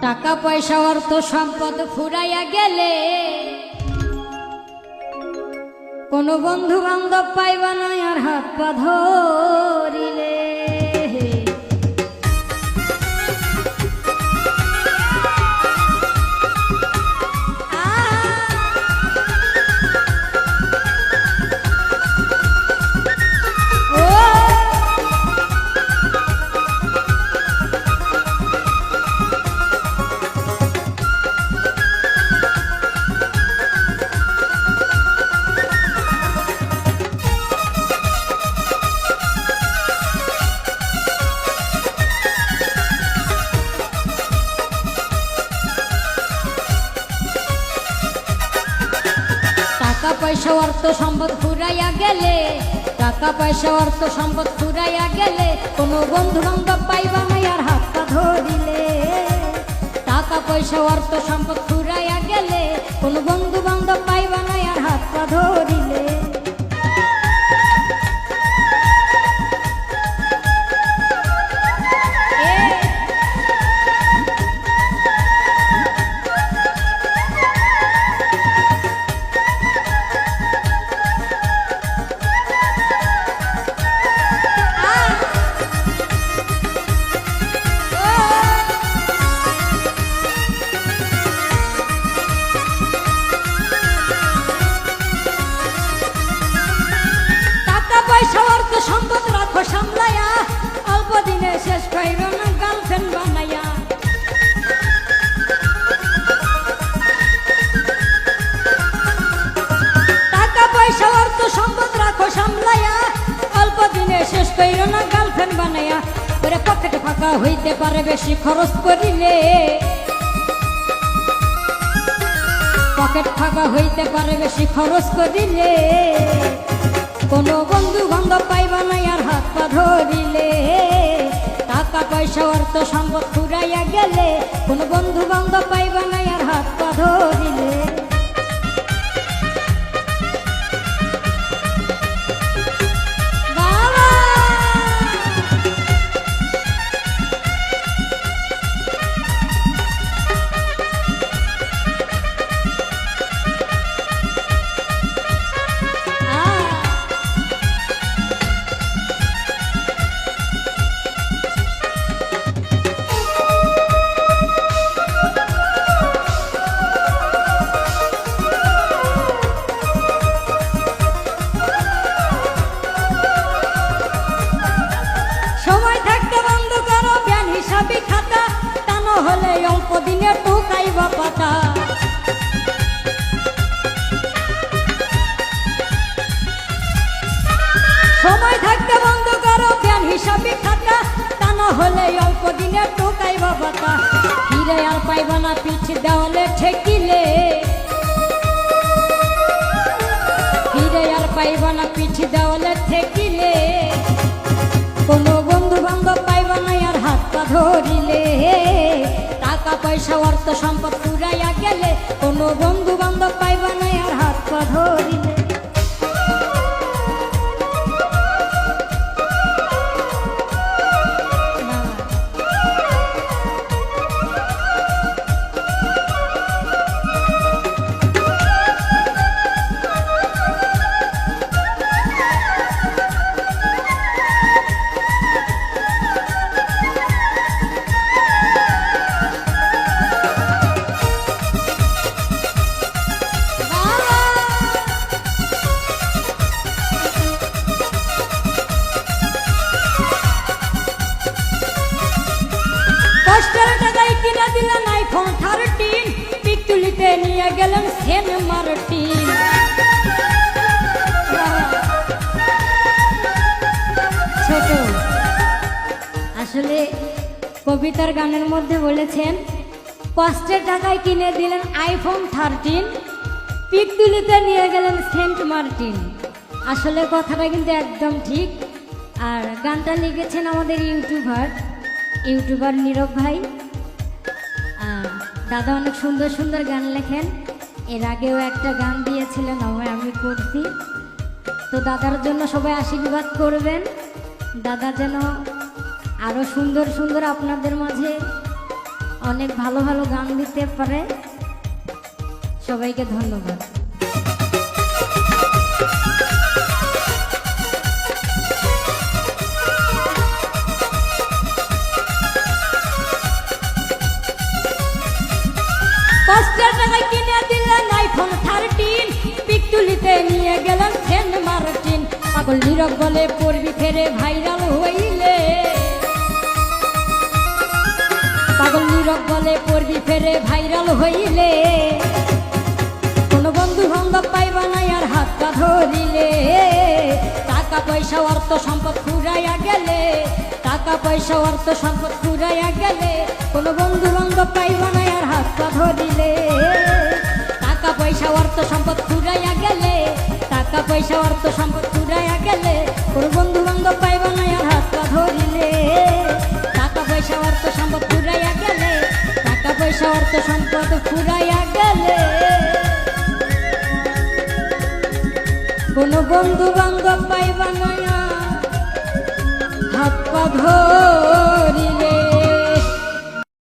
টাকা পয়সা অর্থ সম্পদ ফুরাইয়া গেলে কোনো বন্ধু বান্ধব পাইবা না আর হাত পা ধরিলে। টাকা পয়সা অর্থ সম্পদ ফুরাইয়া গেলে, টাকা পয়সা অর্থ সম্পদ ফুরাইয়া গেলে কোনো বন্ধু বান্ধব পাইবা না আর হাত পা ধরিলে। টাকা পয়সা অর্থ সম্পদ ফুরাইয়া গেলে কোনো বন্ধু বান্ধব পাইবা না আর হাত পা ধরিলে। পয়সা অর্থ সম্পদ রাখো সামলায়া, অল্প দিনে শেষ কইরো না গার্লফ্রেন্ড বানাইয়া। টাকা পয়সা অর্থ সম্পদ রাখো সামলায়া, অল্প দিনে শেষ কইরো না গার্লফ্রেন্ড বানাইয়া। ওরে পকেট ফাঁকা হইতে পারে বেশি খরচ করিলে, পকেট ফাঁকা হইতে পারে বেশি খরচ করিলে। কোনো বন্ধু বান্ধব পাইবা না আর হাত পা ধরিলে। টাকা পয়সা অর্থ সম্পদ ফুরাইয়া গেলে কোনো বন্ধু বান্ধব পাইবা না আর হাত পা ধরিলে। খাতা তা হলে অল্প দিনে টোকাইবা পাতা। সময় থাকতে বন্ধ করো জ্ঞান হিসাবে খাতা তা হলে অল্প দিনে টোকাইবা পাতা। ফিরে আর পাইবা না পিঠ দেওয়ালে ঠেকিলে, ফিরে আর পাইবা না পিঠ দেওয়ালে ঠেকিলে। কোনো বন্ধু বান্ধব পাইবা না আর হাত পা ধরিলে। টাকা পয়সা অর্থ সম্পদ ফুরাইয়া গেলে কোনো বন্ধু বান্ধব পাইবা না আর হাত পা ধরিলে। কিনা দিলেন আইফোন 13, পিক তুলিতে নিয়ে গেলেন সেন্ট মার্টিন। ছোট আসলে কবিতার গানের মধ্যে বলেছেন কষ্টের টাকায় কিনে দিলেন আইফোন 13, পিক তুলিতে নিয়ে গেলেন সেন্ট মার্টিন। আসলে কথাটা কিন্তু একদম ঠিক। আর গানটা লিখেছেন আমাদের ইউটিউবার নীরব ভাই। দাদা অনেক সুন্দর সুন্দর গান লেখেন, এর আগেও একটা গান দিয়েছিলেন আমি করছি। তো দাদার জন্য সবাই আশীর্বাদ করবেন, দাদা যেন আরো সুন্দর সুন্দর আপনাদের মাঝে অনেক ভালো ভালো গান দিতে পারে। সবাইকে ধন্যবাদ। কষ্টের টাকায় কিনে দিলেন আইফোন 13, পিকতুলিতে নিয়ে গেলেন সেন্ট মার্টিন। পাগল নীরব বলে পড়বি ফেরে ভাইরাল হইলে, পাগল নীরব বলে পড়বি ফেরে ভাইরাল হইলে, কোনো বন্ধু বান্ধব পাইবা না আর হাত পা ধরিলে। টাকা পয়সা অর্থ সম্পদ ফুরাইয়া গেলে, টাকা পয়সা অর্থ সম্পদ ফুরাইয়া গেলে, কোনো বন্ধু বান্ধব পাইবা না আর হাত পা ধরিলে। টাকা পয়সা অর্থ সম্পদ ফুরাইয়া গেলে, টাকা পয়সা অর্থ সম্পদ ফুরাইয়া গেলে, কোনো বন্ধু বান্ধব পাইবা না আর হাত পা ধরিলে। টাকা পয়সা অর্থ সম্পদ ফুরাইয়া গেলে, টাকা পয়সা অর্থ সম্পদ ফুরাইয়া গেলে, কোনো বন্ধু বান্ধব পাইবা না হাত পা ধরিলে।